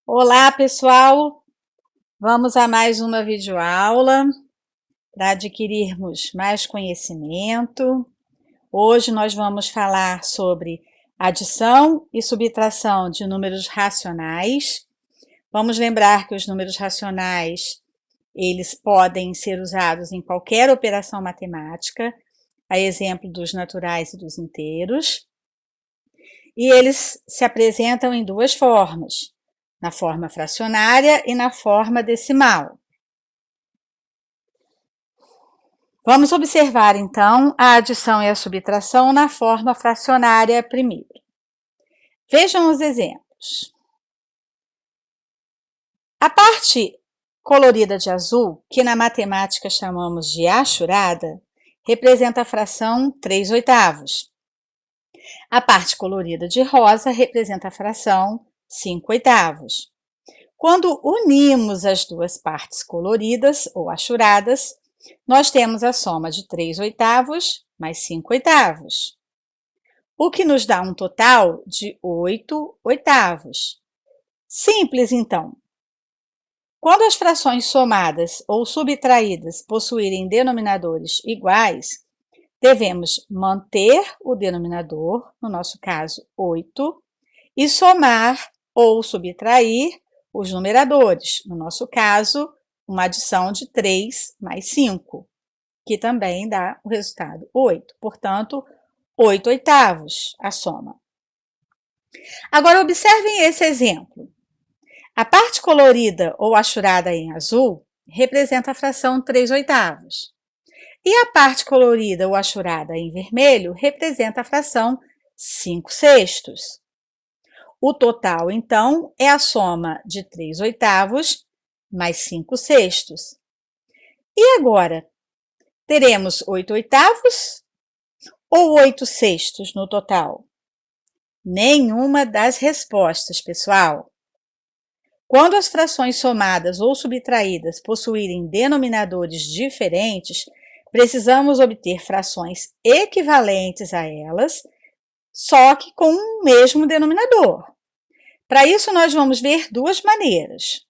Olá, pessoal! Vamos a mais uma videoaula para adquirirmos mais conhecimento. Hoje nós vamos falar sobre adição e subtração de números racionais. Vamos lembrar que os números racionais, eles podem ser usados em qualquer operação matemática, a exemplo dos naturais e dos inteiros. E eles se apresentam em duas formas: na forma fracionária e na forma decimal. Vamos observar, então, a adição e a subtração na forma fracionária primeiro. Vejam os exemplos. A parte colorida de azul, que na matemática chamamos de achurada, representa a fração 3/8. A parte colorida de rosa representa a fração 5/8. Quando unimos as duas partes coloridas ou achuradas, nós temos a soma de 3/8 mais 5/8, o que nos dá um total de 8/8. Simples, então. Quando as frações somadas ou subtraídas possuírem denominadores iguais, devemos manter o denominador, no nosso caso 8, e somar ou subtrair os numeradores, no nosso caso, uma adição de 3 mais 5, que também dá o resultado 8. Portanto, 8/8 a soma. Agora, observem esse exemplo. A parte colorida ou achurada em azul representa a fração 3/8. E a parte colorida ou achurada em vermelho representa a fração 5/6. O total, então, é a soma de 3/8 mais 5/6. E agora, teremos 8/8 ou 8/6 no total? Nenhuma das respostas, pessoal. Quando as frações somadas ou subtraídas possuírem denominadores diferentes, precisamos obter frações equivalentes a elas, só que com o mesmo denominador. Para isso, nós vamos ver duas maneiras.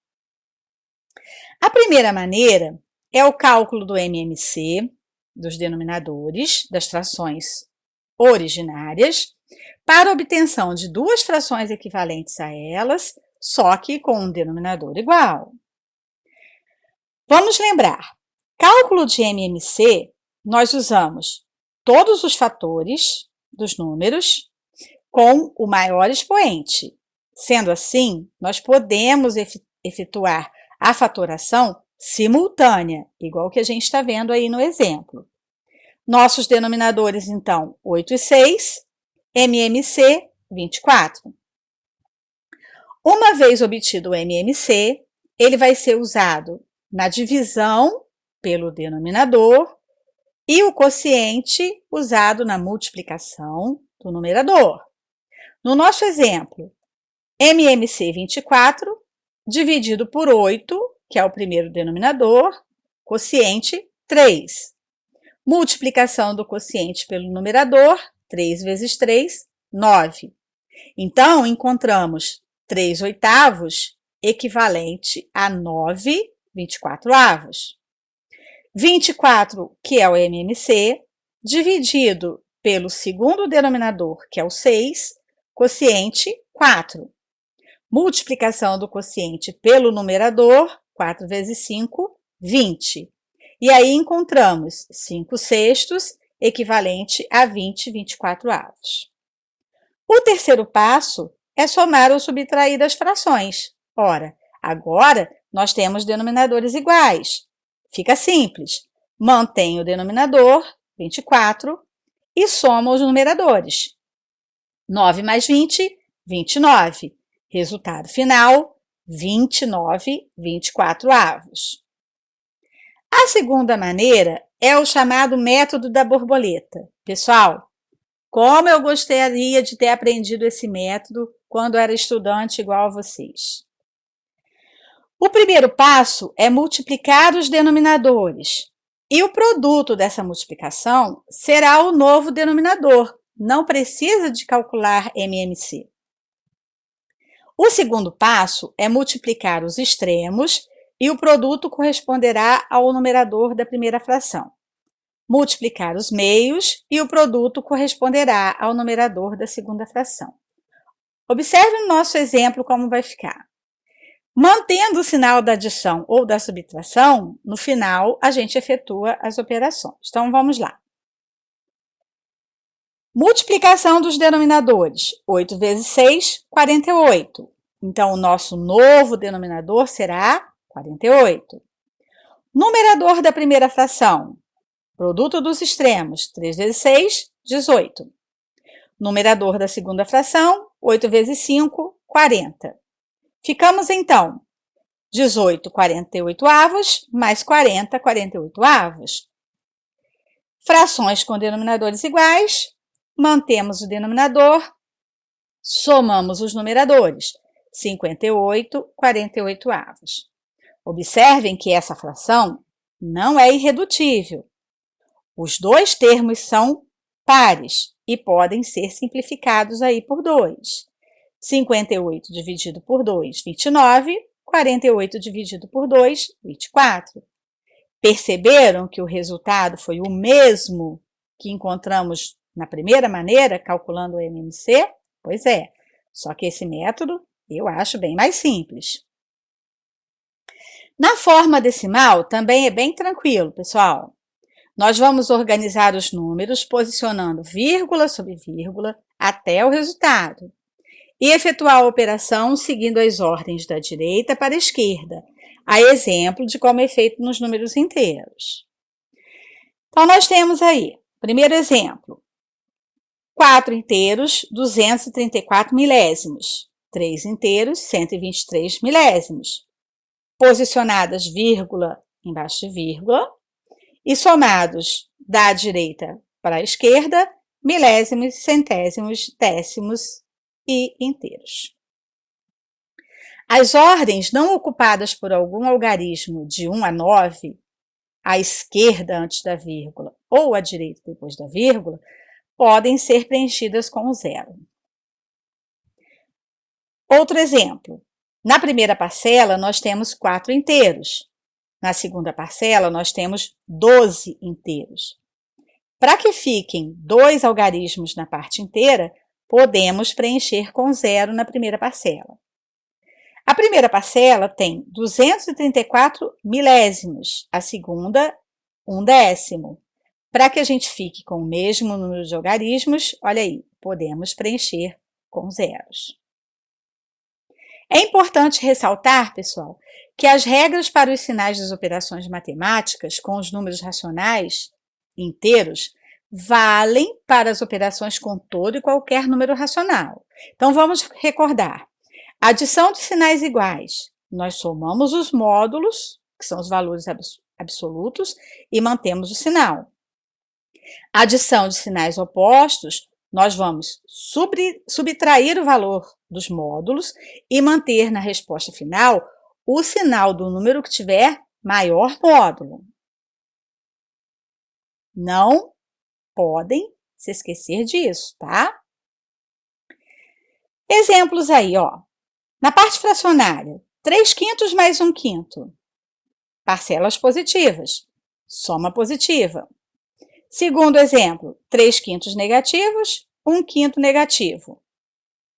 A primeira maneira é o cálculo do MMC, dos denominadores, das frações originárias, para obtenção de duas frações equivalentes a elas, só que com um denominador igual. Vamos lembrar, cálculo de MMC, nós usamos todos os fatores dos números com o maior expoente. Sendo assim, nós podemos efetuar a fatoração simultânea, igual que a gente está vendo aí no exemplo. Nossos denominadores, então, 8 e 6, MMC, 24. Uma vez obtido o MMC, ele vai ser usado na divisão pelo denominador e o quociente usado na multiplicação do numerador. No nosso exemplo, MMC 24 dividido por 8, que é o primeiro denominador, quociente 3. Multiplicação do quociente pelo numerador, 3 vezes 3, 9. Então, encontramos 3/8 equivalente a 9/24. 24, que é o MMC, dividido pelo segundo denominador, que é o 6, quociente 4. Multiplicação do quociente pelo numerador, 4 vezes 5, 20. E aí encontramos 5/6 equivalente a 20/24. O terceiro passo é somar ou subtrair as frações. Ora, agora nós temos denominadores iguais. Fica simples. Mantém o denominador, 24, e soma os numeradores. 9 mais 20, 29. Resultado final, 29/24. A segunda maneira é o chamado método da borboleta. Pessoal, como eu gostaria de ter aprendido esse método quando era estudante igual a vocês. O primeiro passo é multiplicar os denominadores, e o produto dessa multiplicação será o novo denominador. Não precisa de calcular MMC. O segundo passo é multiplicar os extremos e o produto corresponderá ao numerador da primeira fração. Multiplicar os meios e o produto corresponderá ao numerador da segunda fração. Observe no nosso exemplo como vai ficar. Mantendo o sinal da adição ou da subtração, no final a gente efetua as operações. Então, vamos lá. Multiplicação dos denominadores. 8 vezes 6, 48. Então, o nosso novo denominador será 48. Numerador da primeira fração. Produto dos extremos. 3 vezes 6, 18. Numerador da segunda fração. 8 vezes 5, 40. Ficamos, então, 18 48avos mais 40 48avos. Frações com denominadores iguais. Mantemos o denominador, somamos os numeradores, 58 48avos. Observem que essa fração não é irredutível. Os dois termos são pares e podem ser simplificados aí por 2. 58 dividido por 2, 29. 48 dividido por 2, 24. Perceberam que o resultado foi o mesmo que encontramos na primeira maneira, calculando o MMC? Pois é, só que esse método eu acho bem mais simples. Na forma decimal também é bem tranquilo, pessoal. Nós vamos organizar os números posicionando vírgula sobre vírgula até o resultado e efetuar a operação seguindo as ordens da direita para a esquerda, a exemplo de como é feito nos números inteiros. Então, nós temos aí, primeiro exemplo, 4 inteiros, 234 milésimos. 3 inteiros, 123 milésimos. Posicionadas vírgula embaixo de vírgula e somados da direita para a esquerda, milésimos, centésimos, décimos e inteiros. As ordens não ocupadas por algum algarismo de 1 a 9, à esquerda antes da vírgula ou à direita depois da vírgula, podem ser preenchidas com o 0. Outro exemplo. Na primeira parcela, nós temos 4 inteiros. Na segunda parcela, nós temos 12 inteiros. Para que fiquem 2 algarismos na parte inteira, podemos preencher com 0 na primeira parcela. A primeira parcela tem 234 milésimos, a segunda, 1 décimo. Para que a gente fique com o mesmo número de algarismos, olha aí, podemos preencher com zeros. É importante ressaltar, pessoal, que as regras para os sinais das operações matemáticas com os números racionais inteiros valem para as operações com todo e qualquer número racional. Então, vamos recordar. Adição de sinais iguais. Nós somamos os módulos, que são os valores absolutos, e mantemos o sinal. Adição de sinais opostos, nós vamos subtrair o valor dos módulos e manter na resposta final o sinal do número que tiver maior módulo. Não podem se esquecer disso, tá? Exemplos aí, ó. Na parte fracionária, 3/5 mais 1/5. Parcelas positivas, soma positiva. Segundo exemplo, 3/5 negativos, 1/5 negativo.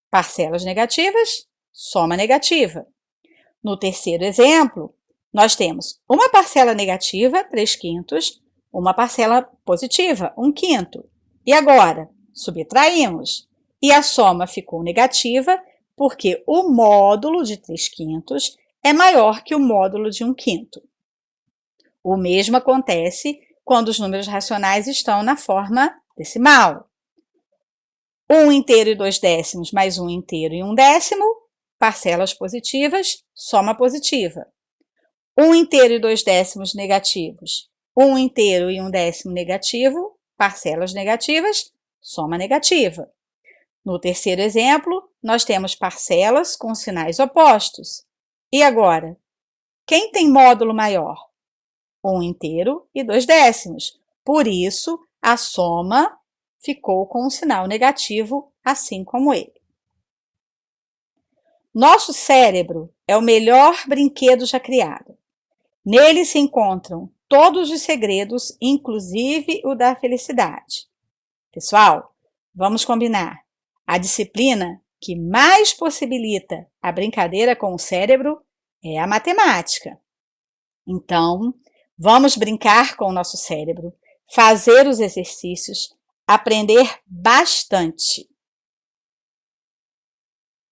Parcelas negativas, soma negativa. No terceiro exemplo, nós temos uma parcela negativa, 3/5, uma parcela positiva, 1/5. E agora, subtraímos. E a soma ficou negativa, porque o módulo de 3/5 é maior que o módulo de 1/5. O mesmo acontece quando os números racionais estão na forma decimal. 1 inteiro e 2 décimos mais 1 inteiro e 1 décimo, parcelas positivas, soma positiva. 1 inteiro e 2 décimos negativos, 1 inteiro e 1 décimo negativo, parcelas negativas, soma negativa. No terceiro exemplo, nós temos parcelas com sinais opostos. E agora? Quem tem módulo maior? 1 inteiro e 2 décimos. Por isso, a soma ficou com um sinal negativo, assim como ele. Nosso cérebro é o melhor brinquedo já criado. Nele se encontram todos os segredos, inclusive o da felicidade. Pessoal, vamos combinar. A disciplina que mais possibilita a brincadeira com o cérebro é a matemática. Então, vamos brincar com o nosso cérebro, fazer os exercícios, aprender bastante.